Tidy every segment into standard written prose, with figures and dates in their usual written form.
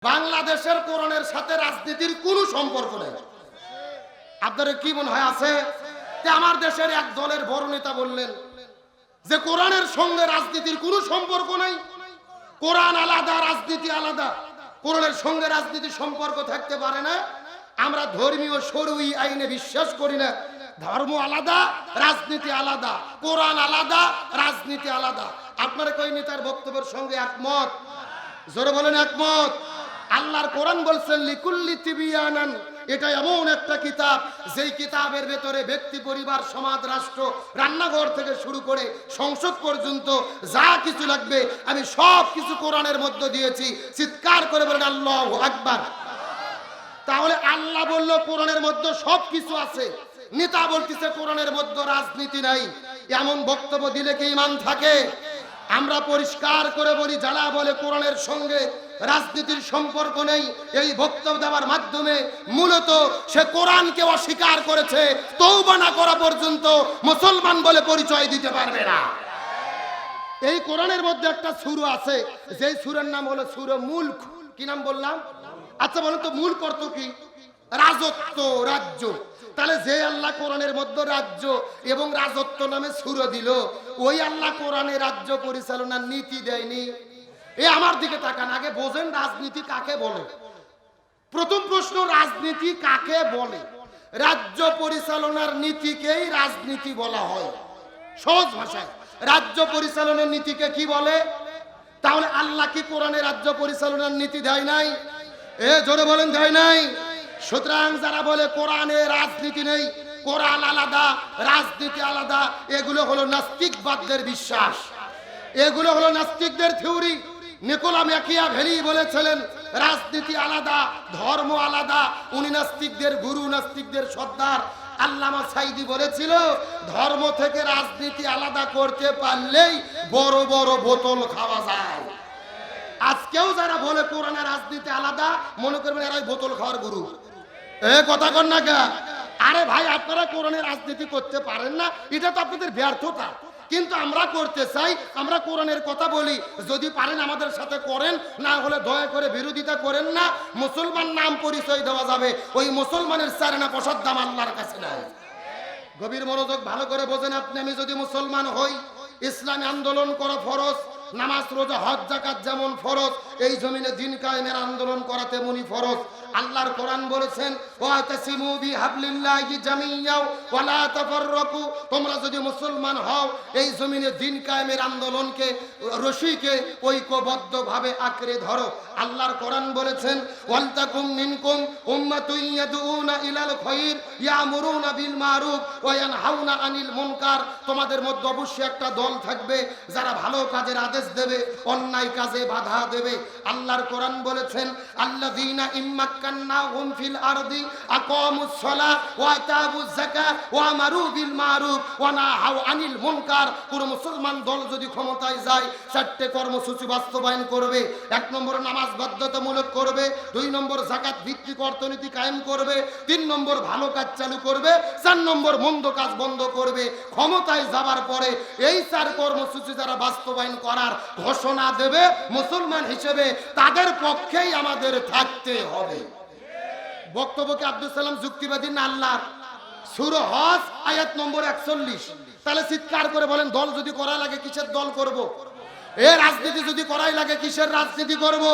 বাংলাদেশের কোরআনের সাথে রাজনীতির কোনো সম্পর্ক নেই। আপনাদের কি মনে হয় আছে? আমার দেশের এক দলের বড় নেতা বললেন যে কোরআনের সঙ্গে রাজনীতির কোনো সম্পর্ক নেই, কোরআন আলাদা, রাজনীতি আলাদা, কোরআনের সঙ্গে রাজনীতির সম্পর্ক থাকতে পারে না। আমরা ধর্মীয় শরঈ আইনে বিশ্বাস করি না। ধর্ম আলাদা, রাজনীতি আলাদা, কোরআন আলাদা, রাজনীতি আলাদা। আপনারা কই নেতার বক্তব্যের সঙ্গে একমত? জোরে বলেন একমত। আল্লাহর কোরআন বলছেন লিকুল্লি তিবিয়ানান, এটা এমন একটা কিতাব যেই কিতাবের ভেতরে ব্যক্তি, পরিবার, সমাজ, রাষ্ট্র, রান্নাঘর থেকে শুরু করে সংসদ পর্যন্ত যা কিছু লাগবে আমি সব কিছু কোরআনের মধ্যে দিয়েছি। চিৎকার করে বলেন আল্লাহু আকবার। তাহলে আল্লাহ বলল কোরআনের মধ্যে সব কিছু আছে, নেতা বলতেছে কোরআনের মধ্যে রাজনীতি নাই। এমন বক্তব্য দিলে কি ঈমান থাকে? আমরা পরিষ্কার করে বলি, যারা বলে কোরআনের সঙ্গে রাজনীতির সম্পর্ক নেই, এই বক্তব্য দেওয়ার মাধ্যমে মূলত সে কোরআনকে অস্বীকার করেছে। তওবা না করা পর্যন্ত মুসলমান বলে পরিচয় দিতে পারবে না। এই কোরআনের মধ্যে একটা সূরা আছে, যেই সূরার নাম হলো সূরা মুলক। কি নাম বললাম? আচ্ছা বলেন তো, মুলক অর্থ কি? রাজত্ব, রাজ্য। তাহলে যে আল্লাহ কোরআনের মধ্যে রাজ্য এবং রাজত্ব নামে সূরা দিল, ওই আল্লাহ কোরআনে রাজ্য পরিচালনার নীতি দেয়নি? এ আমার দিকে তাকান, আগে বোঝেন রাজনীতি কাকে বলে। প্রথম প্রশ্ন, রাজনীতি কাকে বলে? রাজ্য পরিচালনার নীতিকেই রাজনীতি বলা হয়। সহজ ভাষায় রাজ্য পরিচালনার নীতিকে কি বলে? তাহলে আল্লাহ কি কোরআনে রাজ্য পরিচালনার নীতি দেয় নাই? এ জোরে বলেন দেয় নাই? সুতরাং যারা বলে কোরআনে রাজনীতি নেই, কোরআন আলাদা, রাজনীতি আলাদা, এগুলো হলো নাস্তিকবাদদের বিশ্বাস, এগুলো হলো নাস্তিকদের থিওরি। নিকোলা ম্যাকিয়াভেলি বলেছিলেন রাজনীতি আলাদা, ধর্ম আলাদা। উনি নাস্তিকদের গুরু, নাস্তিকদের সর্দার। আল্লামা সাইদি বলেছিল ধর্ম থেকে রাজনীতি আলাদা করতে পারলেই বড় বড় বোতল খাওয়া যায়। আজকেও যারা বলে কোরআনের রাজনীতি আলাদা, মনে করবেন এরাই বোতল খাওয়ার গুরু। এ কথা কন না কে? আরে ভাই, আপনারা কোরআনের রাজনীতি করতে পারেন না, এটা তো আপনাদের ব্যর্থতা। কিন্তু আমরা করতে চাই, আমরা কোরআনের কথা বলি। যদি পারেন আমাদের সাথে করেন, না হলে দয়া করে বিরোধিতা করেন না। মুসলমান নাম পরিচয় দেওয়া যাবে, ওই মুসলমানের চারেনা পয়সার দাম আল্লাহর কাছে নাই। গভীর মনোযোগ ভালো করে বোঝেন। আপনি আমি যদি মুসলমান হই, ইসলামী আন্দোলন করা ফরজ, নামাজ, রোজা, হজ, যাকাত যেমন ফরজ, এই জমিনে দিন কায়েমের আন্দোলন করা তেমনি ফরজ। আল্লাহর কোরআন বলেছেন ওয়াতাসিমু বিহাবলিল্লাহি জামিয়াও ওয়ালা তাফাররাকু, তোমরা যদি মুসলমান হও এই জমিনে দিন কায়েমের আন্দোলনকে, রশিকে ঐক্যবদ্ধভাবে আঁকড়ে ধরো। আল্লাহর কোরআন বলেছেন ওয়ালতাকুম মিনকুম উম্মাতুন ইয়াদউনা ইলাল খায়র ইয়ামুরুনা বিল মারুফ ওয়া ইয়ানহাউনা আনিল মুনকার, তোমাদের মধ্যে অবশ্যই একটা দল থাকবে যারা ভালো কাজের আদেশ দেবে, অন্যায় কাজে বাধা দেবে। আল্লাহর কোরআন বলেছেন আল্লাযীনা ইম্মাক্কান্নাহুম ফিল আরদি আকামুস সালাহ ওয়া আতাবুজ যাকাত ওয়া আমারু বিল মারুফ ওয়া নাহাউ আনিল মুনকার। পুরো মুসলমান দল যদি ক্ষমতায় যায়, চারটি কর্মসূচি বাস্তবায়ন করবে। ১ নম্বর নামাজ বাধ্যতামূলক করবে, ২ নম্বর যাকাত ভিত্তিক অর্থনীতি কায়েম করবে, ৩ নম্বর ভালো কাজ চালু করবে, ৪ নম্বর মন্দ কাজ বন্ধ করবে। ক্ষমতায় যাবার পরে এই ৪ কর্মসূচি যারা বাস্তবায়ন করার ঘোষণা দেবে, মুসলমান হিসেবে তাদের পক্ষেই আমাদের থাকতে হবে। বক্তব্যকে আব্দুল সালাম যুক্তিবাদী না আল্লাহর? সূরা হজ আয়াত নম্বর ৪১। তাহলে চিৎকার করে বলেন, দল যদি করা লাগে কিসের দল করব? এ রাজনীতি যদি করাই লাগে কিসের রাজনীতি করব?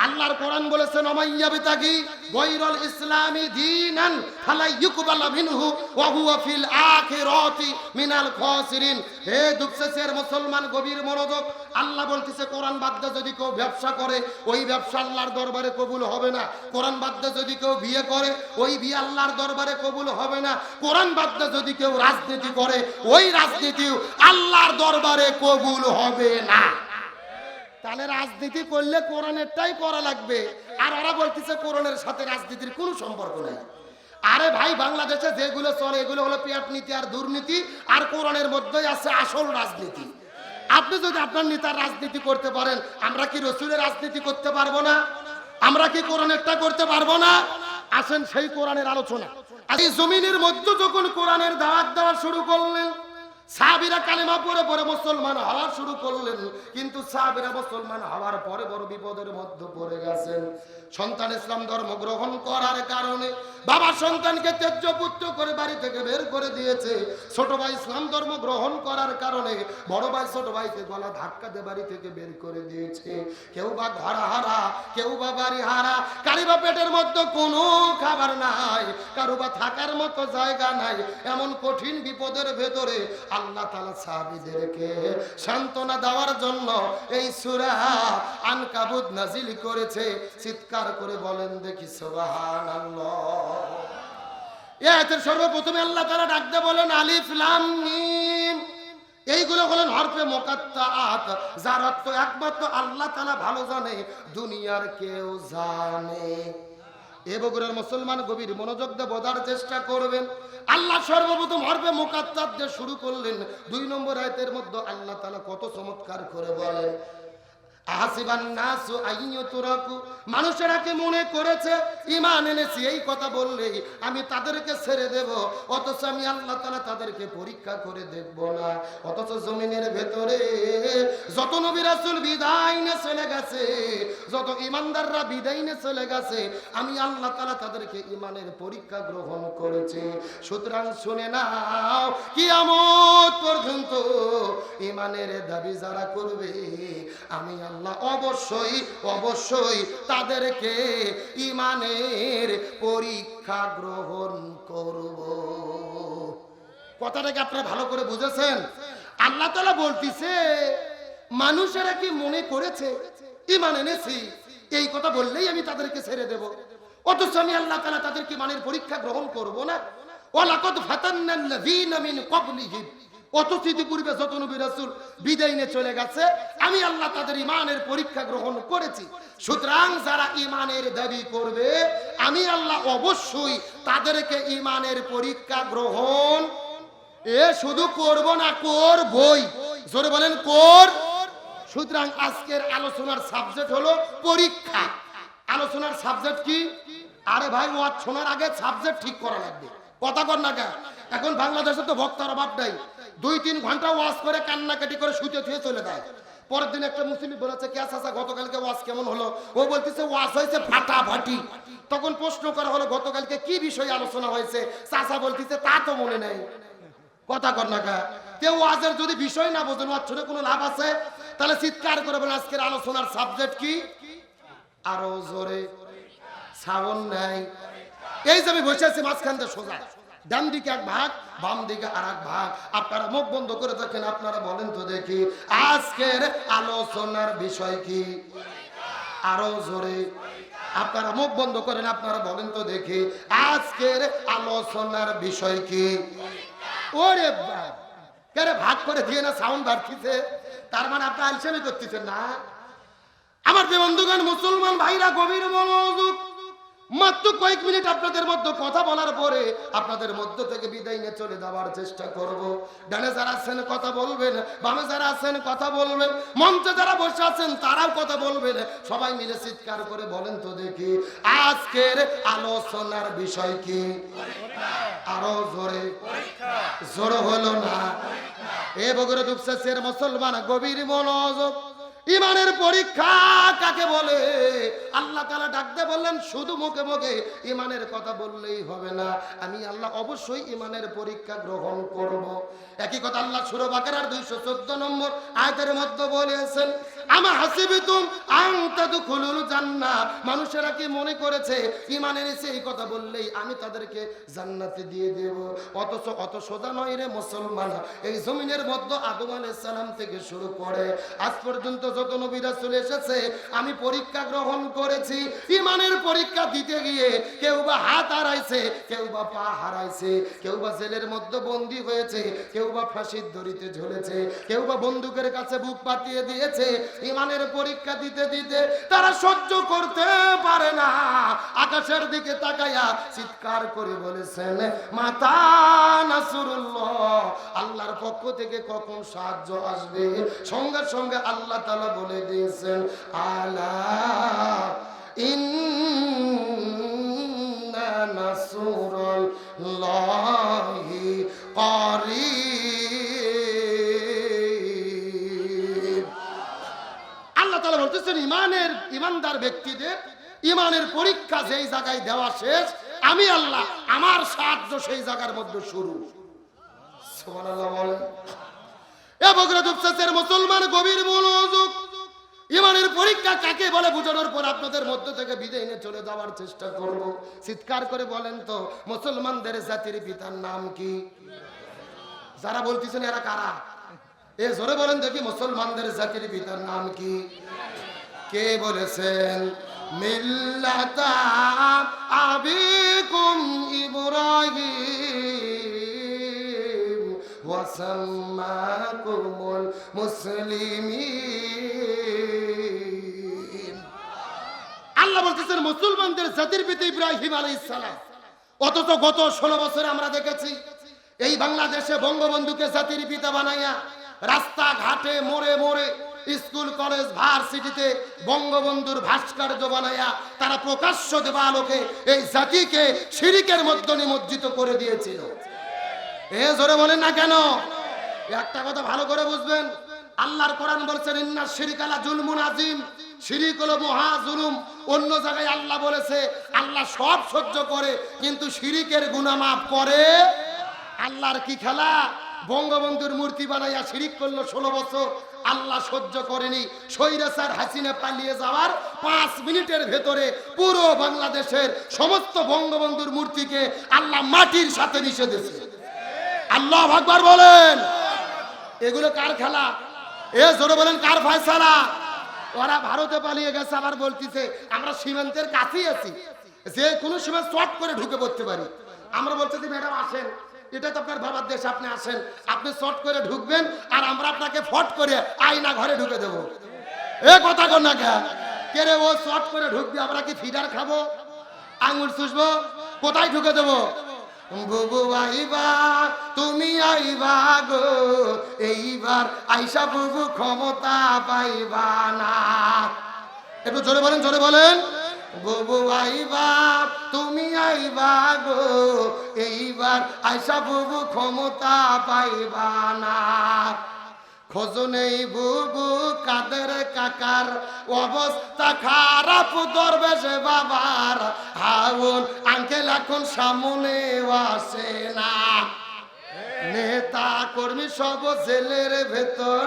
আল্লাহর কোরআন বলেছেন ওমাইয়াবিতাগি গায়রাল ইসলামি দীনান ফালা ইউকবালা মিনহু ওয়া হুয়া ফিল আখিরাতি মিনাল খাসিরিন। হে দুঃখের মুসলমান, গভীর মনোযোগ। আল্লাহ বলতেছে কোরআন বাদ যদি কেউ ব্যবসা করে, ওই ব্যবসা আল্লাহর দরবারে কবুল হবে না। কোরআন বাদ যদি কেউ বিয়ে করে, ওই বিয়ে আল্লাহর দরবারে কবুল হবে না। কোরআন বাদ যদি কেউ রাজনীতি করে, ওই রাজনীতিও আল্লাহর দরবারে কবুল হবে না। তাহলে রাজনীতি করলে কোরআনেরটাই করা লাগবে, আর ওরা বলতেছে কোরআনের সাথে রাজনীতির কোনো সম্পর্ক নেই। আরে ভাই, বাংলাদেশে যেগুলো চলে এগুলো হলো পেট নীতি আর দুর্নীতি, আর কোরআনের মধ্যেই আছে আসল রাজনীতি। আপনি যদি আপনার নেতার রাজনীতি করতে পারেন, আমরা কি রসুলের রাজনীতি করতে পারবো না? আমরা কি কোরআনেরটা করতে পারবো না? আসেন সেই কোরআনের আলোচনা। এই জমিনের মধ্যে যখন কোরআনের দাওয়াত দেওয়া শুরু করলেন, সাহাবীরা কালেমা পড়ে পড়ে মুসলমান হওয়া শুরু করলেন, কিন্তু সাহাবীরা মুসলমান হওয়ার পরে বড় বিপদের মধ্যে পড়ে গেছেন। সন্তান ইসলাম ধর্ম গ্রহণ করার কারণে বাবা সন্তানকে ত্যায্য পুত্র করে বাড়ি থেকে বের করে দিয়েছে। ছোট ভাই ইসলাম ধর্ম গ্রহণ করার কারণে বড় ভাই ছোট ভাইকে গলা ধাক্কা দিয়ে বাড়ি থেকে বের করে দিয়েছে। কেউ বা ঘর হারা, কেউ বা বাড়ি হারা, কারো বা পেটের মধ্যে কোনো খাবার নাই, কারো বা থাকার মতো জায়গা নাই। এমন কঠিন বিপদের ভেতরে আল্লাহ তাআলা সাহাবীদেরকে সান্ত্বনা দেওয়ার জন্য এই সূরা আনকাবুত নাজিল করেছে। চিৎকার করে বলেন দেখি সুবহানাল্লাহ। এর সর্বপ্রথমে আল্লাহ তাআলা ডাক দিয়ে বলেন আলিফ লাম মিম। এইগুলো হলেন হরফে মুকাত্তাআত, যার অর্থ একমাত্র আল্লাহ তাআলা ভালো জানে, দুনিয়ার কেউ জানে। এ বগুড়ার মুসলমান গভীর মনোযোগ দিয়ে বোঝার চেষ্টা করবেন। আল্লাহ সর্বপ্রথম হরফে মুকাত্তাআত দিয়ে শুরু করলেন। 2 নম্বর আয়াতের মধ্যে আল্লাহ তাআলা কত চমৎকার করে বলেন, আহাসিবান নাসু আইয়ুতরাকু, মানুষেরা কি মনে করেছে ঈমান এনেছি এই কথা বললেই আমি তাদেরকে ছেড়ে দেব, অথচ আমি আল্লাহ তাআলা তাদেরকে পরীক্ষা করে দেখব না। অথচ জমিনের ভেতরে যত নবী রাসূল বিদায় নিয়ে চলে গেছে, যত ঈমানদাররা বিদায় নিয়ে চলে গেছে, আমি আল্লাহ তাআলা তাদেরকে ঈমানের পরীক্ষা গ্রহণ করেছি। সুতরাং শুনে নাও, কিয়ামত পর্যন্ত ঈমানের দাবি যারা করবে আমি আল্লাহ অবশ্যই অবশ্যই তাদেরকে ঈমানের পরীক্ষা গ্রহণ করব। কথাটাকে আপনারা ভালো করে বুঝেছেন? আল্লাহ তাআলা বলতিছে মানুষেরা কি মনে করেছে ঈমান এনেছি এই কথা বললেই আমি তাদেরকে ছেড়ে দেব, অথচ আমি আল্লাহ তাআলা তাদেরকে ঈমানের পরীক্ষা গ্রহণ করব না। ওয়ালাকাদ ফাতান্নাল্লাযীনা মিন ক্বাবলিহিম, অথচ ইতিপূর্বে যত নবী রাসূল বিদায় নিয়ে চলে গেছে আমি আল্লাহ তাদের ঈমানের পরীক্ষা গ্রহণ করেছি। সুতরাং যারা ঈমানের দাবি করবে আমি আল্লাহ অবশ্যই তাদেরকে ঈমানের পরীক্ষা গ্রহণ শুধু করব না, করবই। জোরে বলেন কর। সুতরাং আজকের আলোচনার সাবজেক্ট হলো পরীক্ষা। আলোচনার সাবজেক্ট কি? আরে ভাই, ওয়াজ শোনার আগে সাবজেক্ট ঠিক করা লাগবে। কথা কর না কেন? এখন বাংলাদেশে তো বক্তার অভাব নাই, 2-3 ঘন্টা ওয়াজ করে কান্নাকাটি করে শুতে থুয়ে চলে যায়। পরের দিন একটা মুসলিম বলেছে, কে চাচা গতকালকে ওয়াজ কেমন হলো? ও বলতেছে ওয়াজ হয়েছে ফাটাফাটি। তখন প্রশ্ন করা হলো গতকালকে কি বিষয়ে আলোচনা হয়েছে? চাচা বলতেছে তা তো মনে নেই। কথা কর না কেন? কেউ ওয়াজের যদি বিষয় না বোঝেন ওয়াজ শুনে কোনো লাভ আছে? তাহলে চিৎকার করে বলেন আজকের আলোচনার সাবজেক্ট কি? আরো জোরে সাউন্ড নাই। এই যে আমি বসে আছি মাঝখান দিয়ে সোজা, ডান দিকে এক ভাগ, বাম দিকে আর এক ভাগ। আপনারা মুখ বন্ধ করে দেখেন, আপনারা বলেন তো দেখি আজকের আলোচনার বিষয় কি? আরো জোরে। আপনারা মুখ বন্ধ করেন, আপনারা বলেন তো দেখি আজকের আলোচনার বিষয় কি? ওরে বাবা, ভাগ করে দিয়ে না সাউন্ড বাড়তিছে, তার মানে আপনি আলসেমি করতেছেন না। আমার যে বন্ধুগণ মুসলমান ভাইরা গভীর মনোযোগ, মাত্র কয়েক মিনিট আপনাদের মধ্যে কথা বলার পরে আপনাদের মধ্য থেকে বিদায় নিয়ে চলে যাওয়ার চেষ্টা করব। ডানে যারা আছেন কথা বলবেন, বামে যারা আছেন কথা বলবেন, মঞ্চে যারা বসে আছেন তারাও কথা বলবেন। সবাই মিলে চিৎকার করে বলেন তো দেখি আজকের আলোচনার বিষয় কি? আরো জোরে। জোর হলো না। এ বগুড়া দুপচাচের মুসলমান গভীর মনোযোগ, ঈমানের পরীক্ষা কাকে বলে? আল্লাহ তাআলা ডাক দিয়ে বললেন শুধু মুখে মুখে ঈমানের কথা বললেই হবে না, আমি আল্লাহ অবশ্যই ঈমানের পরীক্ষা গ্রহণ করব। একই কথা আল্লাহ সূরা বাকারার 214 নম্বর আয়াতের মধ্যে বলেছেন, আমা হাসিবিতুম আন তাদখুলুল জান্নাহ, মানুষেরা কি মনে করেছে ঈমান এনেছে এই কথা বললেই আমি তাদেরকে জান্নাতে দিয়ে দেব? অথচ অত সোজা নয় রে মুসলমান। এই জমিনের মধ্যে আদম আলাইহিস সালাম থেকে শুরু করে আজ পর্যন্ত যত নবী রাসূল এসেছে আমি পরীক্ষা গ্রহণ করেছি। ঈমানের পরীক্ষা দিতে গিয়ে কেউ বা হাত হারাইছে, কেউ বা পা হারাইছে, কেউ বা জেলের মধ্যে বন্দী হয়েছে, কেউ বা ফাঁসির দড়িতে ঝুলেছে, কেউ বা বন্দুকের কাছে বুক পাতিয়ে দিয়েছে। ঈমানের পরীক্ষা দিতে দিতে তারা সহ্য করতে পারে না, আকাশের দিকে তাকায়া চিৎকার করে বলেছেন মাতা নাসরুল্লাহ, আল্লাহর পক্ষ থেকে কখন সাহায্য আসবে? সঙ্গে সঙ্গে আল্লাহ তাআলা বলে দিয়েছেন আলা ইন্না নাসরুল্লাহি করিব। ইমানের পরীক্ষা যেই জায়গায় দেওয়া শেষ, আমি আল্লাহ আমার সাহায্য সেই জায়গার মধ্যে শুরু। সুবহানাল্লাহ বলেন। এ বগুড়া দুপচাঁচের মুসলমান গভীর মনোযোগ, ইমানের পরীক্ষা কাকে বলে বোঝানোর পর আপনাদের মধ্য থেকে বিদায় নিয়ে চলে যাওয়ার চেষ্টা করব। চিৎকার করে বলেন তো, মুসলমানদের জাতির পিতার নাম কি? যারা বলতেছেন এরা কারা? এ জোরে বলেন দেখি, মুসলমানদের জাতির পিতার নাম কি? কে বলেছেন? মিল্লাতা আবিকুম ইব্রাহিম ওয়া সাম্মাকুমুল মুসলিমিন। আল্লাহ বলতেছেন মুসলমানদের জাতির পিতা ইব্রাহিম আলাইহিস সালাম। অথচ গত 16 বছরে আমরা দেখেছি এই বাংলাদেশে বঙ্গবন্ধুকে জাতির পিতা বানাইয়া রাস্তা ঘাটে মোড়ে মোড়ে স্কুল কলেজ ভার্সিটিতে বঙ্গবন্ধুর ভাস্কর্য বানাইয়া তারা প্রকাশ্য দেবালোকে এই জাতিকে শিরকের মধ্যে নিমজ্জিত করে দিয়েছিল। এ জোরে বলেন না কেন? একটা কথা ভালো করে বুঝবেন, আল্লাহর কোরআন বলেছেন ইন্না শিরকা লা জুলমুন আযীম, শিরক হলো মহা জুলুম। অন্য জায়গায় আল্লাহ বলেছে আল্লাহ সব সহ্য করে কিন্তু শিরকের গুনাহ মাফ করে। আল্লাহর কি খেলা? বঙ্গবন্ধুর মূর্তি বানাইয়া শিরিক করলো 16 বছর, আল্লাহ সহ্য করেনি। স্বৈরাচার হাসিনা পালিয়ে যাওয়ার 5 মিনিটের ভেতরে পুরো বাংলাদেশের সমস্ত বঙ্গবন্ধুর মূর্তিকে আল্লাহ মাটির সাথে মিশে দিয়েছে। আল্লাহু আকবার বলেন। এগুলো কার খেলা? এ জোরে বলেন কার ফয়সালা? ওরা ভারতে পালিয়ে গেছে, আবার বলতিছে আমরা সীমান্তের কাছেই আছি, যে কোনো সময় শর্ট করে ঢুকে পড়তে পারি। আমরা বলতেছি ম্যাডাম আসেন, এটা তো আপনার বাবার দেশ, আপনি আসেন, আপনি শর্ট করে ঢুকবেন আর আমরা আপনাকে ফট করে আয়না ঘরে ঢুকে দেব। এ কথা কর না কে রে? ও শর্ট করে ঢুকবে, আমরা কি ফিডার খাবো, আঙুল চুষবো? কোথায় ঢুকে দেবো? বুবু আইবা তুমি আইবা গো, এইবার আইসা বুবু ক্ষমতা পাইবা না। একটু জোরে বলেন, জোরে বলেন। বুবু আইবা তুমি আইবা গো, এইবার আইসা বুবু ক্ষমতা পাইবা না। খোঁজ নেই বুবু কাদের কাকার, অবস্থা খারাপ দরবেশ বাবার, হাউন আঙ্কেল এখন সামনে আসে না। নেতা কর্মী সব জেলের ভেতর,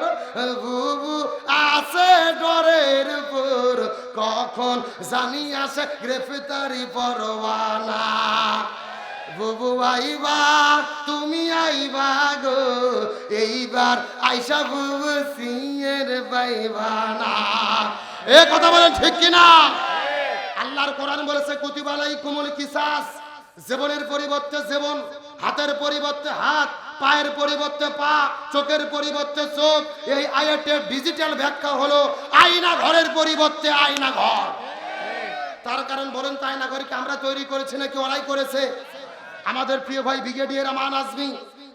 বুবু আছে ডরের উপর, কখন জানি আসে গ্রেফতারি পরোয়ানা। বুবু আইবা তুমি আইবা গো, এইবার আইসা বুবু সিংয়ের পাইবা না। এ কথা বলেন ঠিক কিনা? আল্লাহর কোরআন বলেছে কুতিবা আলাইকুমুল কিসাস, জীবনের পরিবর্তে জীবন, হাতের পরিবর্তে হাত, পায়ের পরিবর্তে পা, চোখের পরিবর্তে চোখ। এই আয়াতের ডিজিটাল ব্যাখ্যা হলো আয়না ঘরের পরিবর্তে আয়না ঘর। তার কারণ বলেন তো, আয়না ঘরকে আমরা তৈরি করেছি নাকি ওরাই করেছে? আমাদের প্রিয় ভাই ব্রিগেডিয়ার আমান আজমি,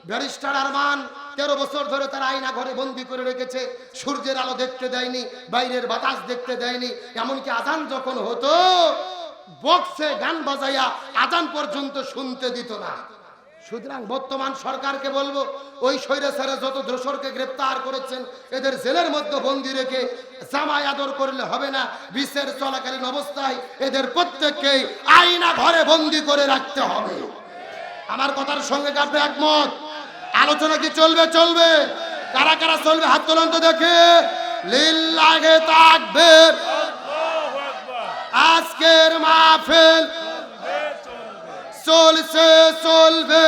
ব্যারিস্টার আরমান 13 বছর ধরে তারা আয়না ঘরে বন্দি করে রেখেছে। সূর্যের আলো দেখতে দেয়নি, বাইরের বাতাস দেখতে দেয়নি, এমনকি আজান যখন হতো বক্সে গান বাজাইয়া আজান পর্যন্ত শুনতে দিত না। সুতরাং বর্তমান সরকারকে বলবো, ওই স্বৈরাচারে যত দোসরকে গ্রেফতার করেছেন এদের জেলের মধ্যে বন্দি রেখে জামাই আদর করলে হবে না। বিচার চলাকালীন অবস্থায় এদের প্রত্যেককেই আয়না ঘরে বন্দি করে রাখতে হবে। আমার কথার সঙ্গে আপনি একমত? আলোচনা কি চলবে? চলবে। কারা কারা চলবে হাত তোলেন তো দেখে। লিল্লাহে তাকবীর। আজকের মাহফিল চলছে চলবে,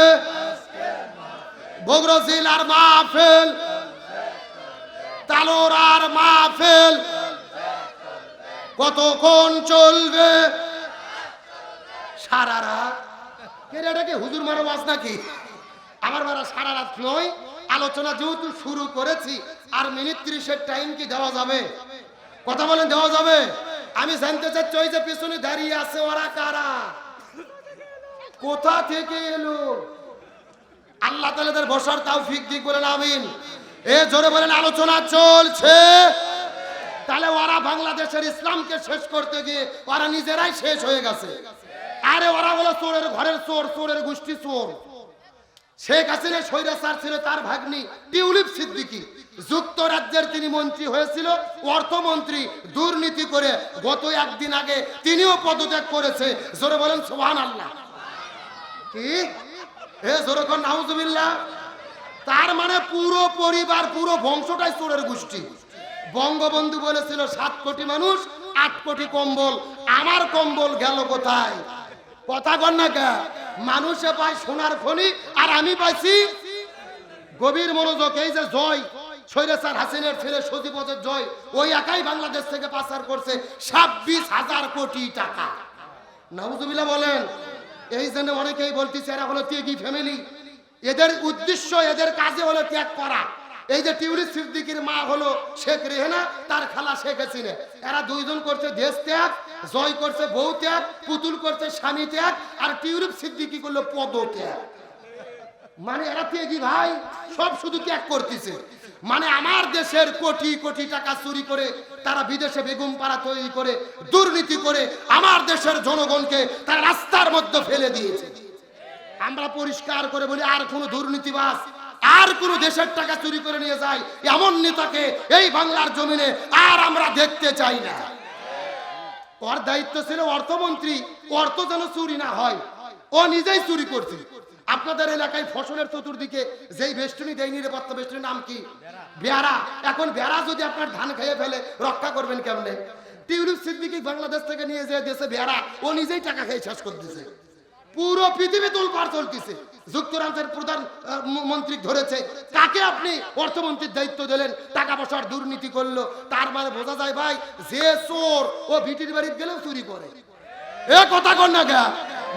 বগুড়া জেলার মাহফিল, তালোরার মাহফিল কতক্ষণ চলবে? সারা রাত। এটা কি হুজুর মারা ওয়াজ নাকি? আমার মারা সারা রাত নয়। আলোচনা যেহেতু শুরু করেছি, আর মিনিট 30-এর টাইম কি দেওয়া যাবে? কথা বলেন, দেওয়া যাবে? আমি জানতে চাচ্ছি ওই যে পিছনে দাঁড়িয়ে আছে ওরা কারা, কোথা থেকে এলো? আল্লাহ তাআলা তাদের বসার তৌফিক দিক, বলেন আমিন। এ জোরে বলেন। আলোচনা চলছে। তাহলে ওরা বাংলাদেশের ইসলামকে শেষ করতে গিয়ে ওরা নিজেরাই শেষ হয়ে গেছে। আরে ওরা হলো চোরের ঘরের চোর, চোরের গোষ্ঠী চোর। শেখ হাসিনা স্বৈরাচার ছিল, তার ভাগ্নি টিউলিপ সিদ্দিকী যুক্তরাজ্যের তিনি মন্ত্রী হয়েছিল, অর্থমন্ত্রী, দুর্নীতি করে গত একদিন আগে তিনিও পদত্যাগ করেছে। জোরে বলেন সুবহানাল্লাহ। কি এ জোরে কোন নাউজুবিল্লাহ। তার মানে পুরো পরিবার, পুরো বংশটাই চোরের গোষ্ঠী। বঙ্গবন্ধু বলেছিল 7 কোটি মানুষ 8 কোটি কম্বল, আমার কম্বল গেল কোথায়? কথা কন না কে? মানুষে পায় সোনার খনি আর আমি পাইছি গভীর মনোযোগ। এই যে জয়, স্বৈরাচার হাসিনার ছেলে সজীবদের জয়, ওই একাই বাংলাদেশ থেকে পাচার করছে 26,000 কোটি টাকা। নাউজুবিল্লাহ বলেন। এই জন্য অনেকেই বলতেছে এরা হলো ত্যাগী ফ্যামিলি, এদের উদ্দেশ্য, এদের কাজে হলো ত্যাগ করা। এই যে টিউলিপ সিদ্দিকীর মা হলো শেখ রেহেনা, তার খালা শেখ হাসিনা, এরা দুইজন করছে দেশ ত্যাগ, জয় করছে বউ ত্যাগ, পুতুল করছে স্বামী ত্যাগ, আর টিউলিপ সিদ্দিকী করলো পদ ত্যাগ। মানে এরা ত্যাগী ভাই, সব শুধু ত্যাগ করতেছে। মানে আমার দেশের কোটি কোটি টাকা চুরি করে তারা বিদেশে বেগম পাড়া তৈরি করে দুর্নীতি করে আমার দেশের জনগণকে তারা রাস্তার মধ্যে ফেলে দিয়েছে। আমরা পরিষ্কার করে বলি, আর কোন দুর্নীতিবাজ, আর কোন দেশের টাকা চুরি করে নিয়ে যায় এমন নেতাকে এই বাংলার জমিনে আর আমরা দেখতে চাই না। ওর দায়িত্ব ছিল অর্থমন্ত্রী, অর্থ যেন চুরি না হয়, ও নিজেই চুরি করছে। আপনাদের এলাকায় ফসলের চতুর্দিকে যেই বেষ্টনী দেয়, নিরাপত্তা বেষ্টনীর নাম কি? বেড়া। এখন বেড়া যদি আপনার ধান খেয়ে ফেলে রক্ষা করবেন কেমনে? টিউলিপ সিদ্দিকী বাংলাদেশ থেকে নিয়ে যে দেশে বেড়া, ও নিজেই টাকা খেয়ে শেষ করে দিয়েছে। পুরো পৃথিবী তোলপাড় চলতেছে। যুক্তরাজ্যের প্রধান মন্ত্রী ধরেছে, কাকে আপনি অর্থমন্ত্রীর দায়িত্ব দিলেন, টাকা পয়সার দুর্নীতি করলো। তার মানে বোঝা যায় ভাই, যে চোর ও ভিটির বাড়িতে গেলেও চুরি করে। এ কথা কন না গা?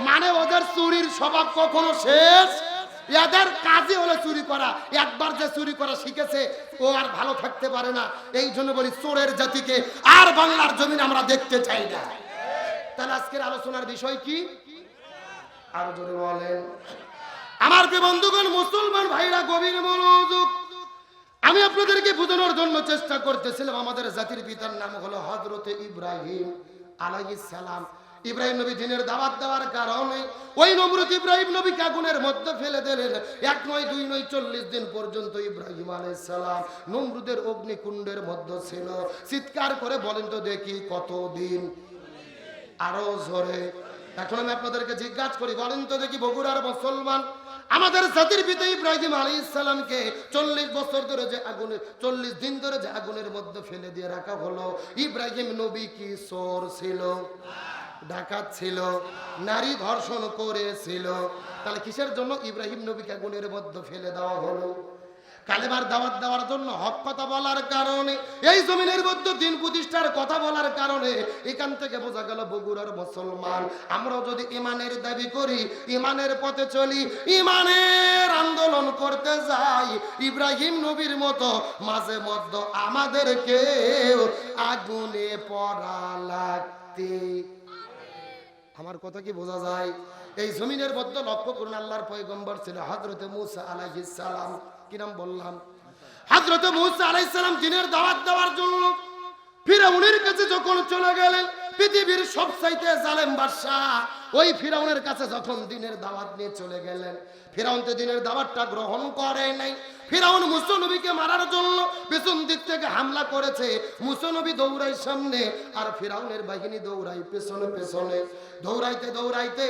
মানে ওদের চুরির স্বভাব কখনো শেষ, এদের কাজই হলো চুরি করা। একবার যে চুরি করা শিখেছে ও আর ভালো থাকতে পারে না। এই জন্য বলি, চোরের জাতিকে আর বাংলার জমিন আমরা দেখতে চাই না। তাহলে আজকের আলোচনার বিষয় কি? আরো জোরে বলেন। আমার প্রিয় বন্ধুগণ, মুসলমান ভাইরা, গভীর মনোযোগ। আমি আপনাদেরকে বোঝানোর জন্য চেষ্টা করতেছিলাম, আমাদের জাতির পিতার নাম হলো হযরতে ইব্রাহিম আলাইহিস সালাম। ইব্রাহিম নবী দিনের দাওয়াত দেওয়ার কারণে ওই নমরুদ ইব্রাহিম নবীকে আগুনের মধ্যে ফেলে দিলেন। 1 নয় 2 নয় 40 দিন পর্যন্ত ইব্রাহিম আলাইহিস সালাম নমরুদের অগ্নিকুণ্ডের মধ্যে ছিল। চিৎকার করে বলেন তো দেখি, কতদিন? আরো জোরে। এখন আমি আপনাদেরকে জিজ্ঞাসা করি, বলেন তো দেখি, বগুড়ার মুসলমান, আমাদের জাতির পিতা ইব্রাহিম আলাইহিস সালামকে 40 বছর ধরে যে আগুনে, 40 দিন ধরে যে আগুনের মধ্যে ফেলে দিয়ে রাখা হলো, ইব্রাহিম নবী কি চোর ছিল? ডাকাত ছিল? নারী ধর্ষণ করেছিল? তাহলে কিসের জন্য ইব্রাহিম নবীকে আগুনের মধ্যে ফেলে দেওয়া হলো? কালেমার দাওয়াত দেওয়ার জন্য, হক কথা বলার কারণে, এই জমিনের মধ্যে দিন প্রতিষ্ঠার কথা বলার কারণে। এখান থেকে বোঝা গেল, বগুড়ার মুসলমান আমরাও যদি ইমানের দাবি করি, ইমানের পথে চলি, ইমানের আন্দোলন করতে যাই, ইব্রাহিম নবীর মতো মাঝে মধ্যে আমাদেরকে আগুনে পড়া লাগতে। আমার কথা কি বোঝা যায়? এই জমিনের মধ্যে লক্ষ্য করুন, আল্লাহর পয়গম্বর ছিল হযরতে মূসা আলাইহিস সালাম। কি নাম বললাম? হযরতে মূসা আলাইহিস সালাম দিনের দাওয়াত দেওয়ার জন্য ফিরাউনের কাছে যখন চলে গেলেন, পৃথিবীর সবচাইতে জালেম বাদশা ওই ফিরাউনের কাছে যখন দিনের দাওয়াত নিয়ে চলে গেলেন, ফিরাউন তো দিনের দাওয়াতটা গ্রহণ করে নাই। ফিরাউন মুসা নবীকে মারার জন্য পেছন দিক থেকে হামলা করেছে। মুসা নবী দৌড়াই সামনে, আর ফিরাউনের বাহিনী দৌড়াই পেছনে পেছনে। দৌড়াইতে দৌড়াইতে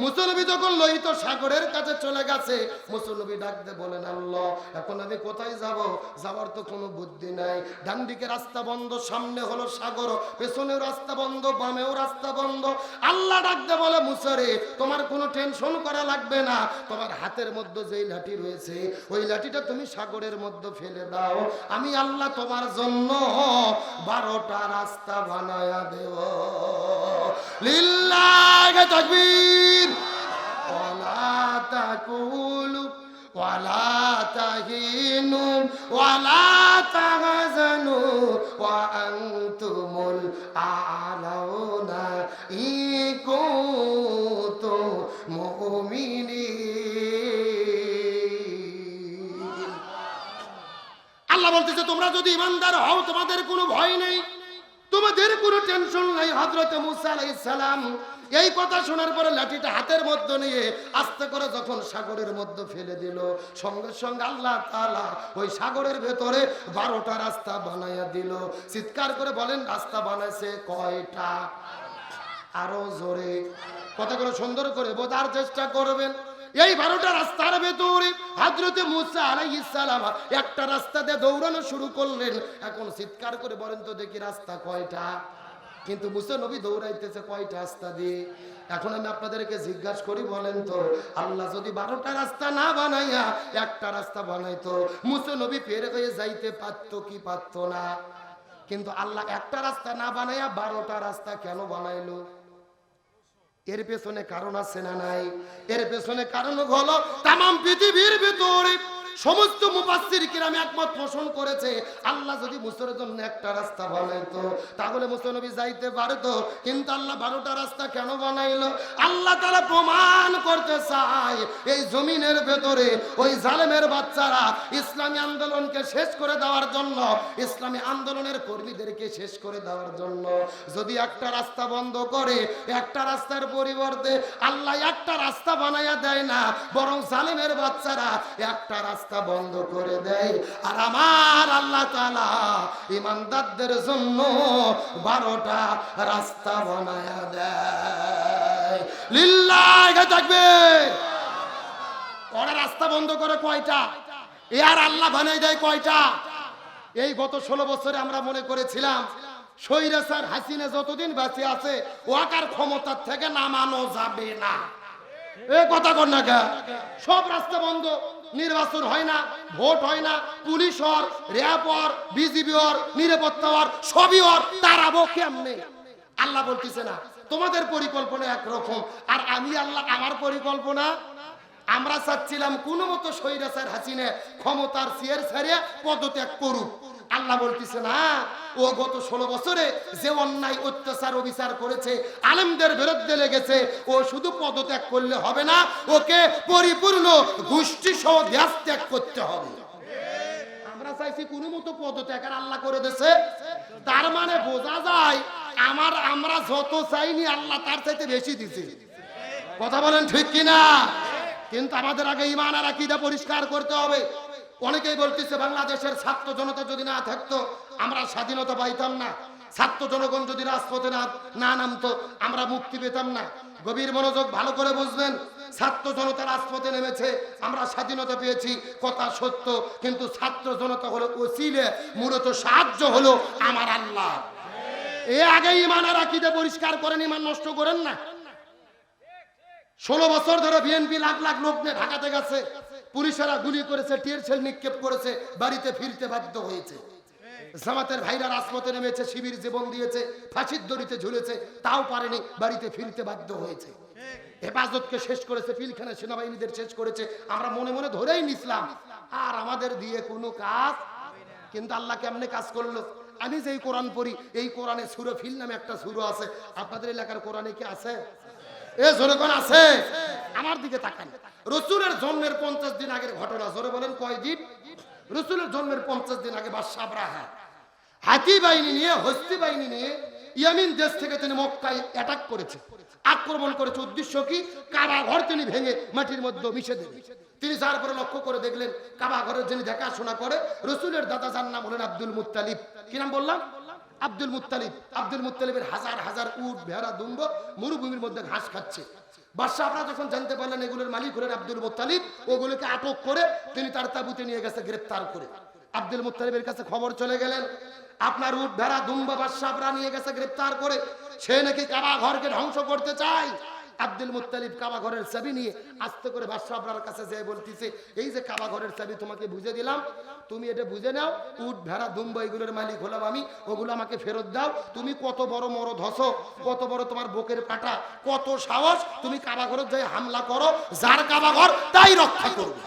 মুসা নবী যখন লোহিত সাগরের কাছে চলে গেছে, মুসা নবী ডাকতে বলেন, আল্লাহ, এখন আমি কোথায় যাব? যাওয়ার তো কোনো বুদ্ধি নাই। ডান দিকে রাস্তা বন্ধ, সামনে হলো সাগর, পেছনেও রাস্তা বন্ধ, বামেও রাস্তা বন্ধ। আল্লাহ ডাকতে বলে, মুসা রে, তোমার কোনো টেনশন করা লাগবে না। তোমার হাতের মধ্যে যেই লাঠি রয়েছে, ওই লাঠিটা তুমি সাগরের মধ্যে ফেলে দাও, আমি আল্লাহ তোমার জন্য 12টা রাস্তা বানায়া দেব। লিল্লাহি তাকবীর। ওয়ালা তাকুলু ওয়ালা তাহিনু ওয়ালা তাহজানু ওয়া আনতুমুল আ'লাউনা ইন কুনতুম মুমিনিন। আল্লাহ বলতেছে, তোমরা যদি ইমানদার হও, তোমাদের কোনো ভয় নেই। তোমরা আমাদের কোনো টেনশন নাই। হযরত মুসা আলাইহিস সালাম এই কথা শোনার পরে লাঠিটা হাতের মধ্যে নিয়ে আস্তে করে যখন সাগরের মধ্যে ফেলে দিল, সঙ্গে সঙ্গে আল্লাহ তাআলা ওই সাগরের ভেতরে 12টা রাস্তা বানায়া দিল। চিৎকার করে বলেন, রাস্তা বানাইছে কয়টা? আরো জোরে, কথাগুলো সুন্দর করে বোঝার চেষ্টা করবেন। এই 12টা রাস্তার ভেতরে হযরত মুসা আলাইহিস সালাম একটা রাস্তা দিয়ে দৌড়ানো শুরু করলেন। এখন চিৎকার করে বলেন তো দেখি রাস্তা কয়টা? কিন্তু মুসা নবী দৌড়াইতেছে কয়টা রাস্তা দিয়ে? এখন আমি আপনাদেরকে জিজ্ঞাসা করি, বলেন তো আল্লাহ যদি 12টা রাস্তা না বানাইয়া একটা রাস্তা বানাইতো, মুসা নবী পেরে হয়ে যাইতে পারতো কি পারতো না? কিন্তু আল্লাহ একটা রাস্তা না বানাইয়া 12টা রাস্তা কেন বানাইলো? এর পেছনে কারণ আছে না নাই? এর পেছনে কারণ হলো তাম পৃথিবীর ভিতরে সমস্ত মুফাসসির কিরাম একমত পোষণ করেছে, আল্লাহ যদি মুসার জন্য একটা রাস্তা বানাইতো তাহলে মুসা নবী যাইতে পারতো। কিন্তু আল্লাহ 12টা রাস্তা কেন বানাইলো? আল্লাহ তাআলা প্রমাণ করতে চায় এই জমিনের ভেতরে ওই জালেমের বাচ্চারা ইসলামী আন্দোলনকে শেষ করে দেওয়ার জন্য, ইসলামী আন্দোলনের কর্মীদেরকে শেষ করে দেওয়ার জন্য যদি একটা রাস্তা বন্ধ করে, একটা রাস্তার পরিবর্তে আল্লাহ একটা রাস্তা বানাইয়া দেয় না, বরং জালেমের বাচ্চারা একটা রাস্তা বন্ধ করে দেয়। আর আমার আল্লাহ তাআলা ঈমানদারদের জন্য 12টা রাস্তা বানায়া দেয়। লিল্লাহি তাকবীর। ওরা রাস্তা বন্ধ করে কয়টা? আর আল্লাহ বানাই দেয় কয়টা? এই গত 16 বছরে আমরা মনে করেছিলাম স্বৈরাচার হাসিনা যতদিন বেঁচে আছে ওয়াকার ক্ষমতার থেকে নামানো যাবে না। এই কথা কর না কে? সব রাস্তা বন্ধ, নির্বাচন হয় না, ভোট হয় না, পুলিশ হর, র্যাব হর, বিজিবি হর, নিরাপত্তা হর, সবই হর, তারাবো কেমনে? আল্লাহ বলতেছে না তোমাদের পরিকল্পনা একরকম আর আমি আল্লাহ আমার পরিকল্পনা। আমরা চাচ্ছিলাম কোনো মতো স্বৈরাচার হাসিনা ক্ষমতার চেয়ার ছেড়ে পদত্যাগ করুক। আল্লাহ বলতেছে না, ও গত 16 বছরে যে অন্যায় অত্যাচার অবিচার করেছে, আলেমদের বিরুদ্ধে লেগেছে, ও শুধু পদত্যাগ করলে হবে না, ওকে পরিপূর্ণ গোষ্ঠী সহ দেশ ত্যাগ করতে হবে। আমরা চাইছি কোনো মতো পদত্যাগ, আর আল্লাহ করে দিয়েছে। তার মানে বোঝা যায় আমরা যত চাইনি আল্লাহ তার চাইতে বেশি দিছে। কথা বলেন ঠিক কিনা? কিন্তু আমাদের আগে ঈমান আর আকীদা পরিষ্কার করতে হবে। অনেকেই বলতেছে বাংলাদেশের ছাত্র জনতা যদি না থাকতো আমরা স্বাধীনতা পাইতাম না, ছাত্র জনগণ যদি রাজপথে না নামতো আমরা মুক্তি পেতাম না। গভীর মনোযোগ ভালো করে বুঝবেন, ছাত্র জনতা রাজপথে নেমেছে, আমরা স্বাধীনতা পেয়েছি, কথা সত্য। কিন্তু ছাত্র জনতা হলো ওসিলে, মূলত সাহায্য হলো আমার আল্লাহ। এ আগে ঈমান আর আকীদা পরিষ্কার করেন, ঈমান নষ্ট করেন না। 16 বছর ধরে বিএনপি লাখ লাখ লোক নিয়ে ঢাকাতে গেছে, পুলিশেরা গুলি করেছে, টিয়ার সেল নিক্ষেপ করেছে, বাড়িতে ফিরতে বাধ্য হয়েছে। জামাতের ভাইরা রাজপথে নেমেছে, শিবির জীবন দিয়েছে, ফাঁসির দড়িতে ঝুলেছে, তাও পারেনি, বাড়িতে ফিরতে বাধ্য হয়েছে। হেফাজতকে শেষ করেছে, পিলখানা সেনাবাহিনীদের শেষ করেছে, আমরা মনে মনে ধরেই নিছিলাম আর আমাদের দিয়ে কোনো কাজ। কিন্তু আল্লাহ কেমনে কাজ করলো? আমি যেই কোরআন পড়ি, এই কোরআনে সূরা ফিল নামে একটা সূরা আছে। আপনাদের এলাকার কোরআনে কি আছে? এ জোরে কোন আছে? আমার দিকে তাকান। রাসূলের জন্মের 50 দিন আগের ঘটনা। জোরে বলেন কয় দিন? রাসূলের জন্মের 50 দিন আগে বাদশা আব্রাহা হাতি বাহিনী নিয়ে, হস্তি বাহিনী নিয়ে ইয়ামিন দেশ থেকে তিনি মক্কায় অ্যাটাক করেছে, আক্রমণ করেছে। উদ্দেশ্য কি? কাবা ঘর তিনি ভেঙে মাটির মধ্যে মিশে দেবে। তিনি যার পরে লক্ষ্য করে দেখলেন কাবা ঘরের যিনি দেখাশোনা করে রাসূলের দাদা, যার নাম হলেন আব্দুল মুত্তালিব। কি নাম বললাম? Abdul Muttalib. আব্দুল মুত্তালিবের হাজার হাজার উট, ভেড়া, দুম্ব মরুভূমির মধ্যে ঘাস খাচ্ছে। বাদশা আপনারা যখন জানতে পারলেন এগুলোর মালিক হলেন আব্দুল মুত্তালিব, ওগুলোকে আটক করে তিনি তার তাঁবুতে নিয়ে গেছে গ্রেফতার করে। আব্দুল মুত্তালিবের কাছে খবর চলে গেলেন আপনার উট, ভেড়া, দুম্ব বাদশা আপনারা নিয়ে গেছে গ্রেফতার করে, সে নাকি কাবা ঘরকে ধ্বংস করতে চায়। আব্দুল মুত্তালিব কাবা ঘরের চাবি নিয়ে আস্তে করে বাদশা আপনার কাছে যেয়ে বলতেছে, এই যে কাবা ঘরের চাবি তোমাকে বুঝে দিলাম, তুমি এটা বুঝে নাও, উট, ভেড়া, দুম্ব এগুলোর মালিক হলাম আমি, ওগুলো আমাকে ফেরত দাও। তুমি কত বড় মরদ হসো, কত বড় তোমার বুকের পাটা, কত সাহস, তুমি কাবা ঘরে যাই হামলা করো, যার কাবা ঘর তাই রক্ষা করবে।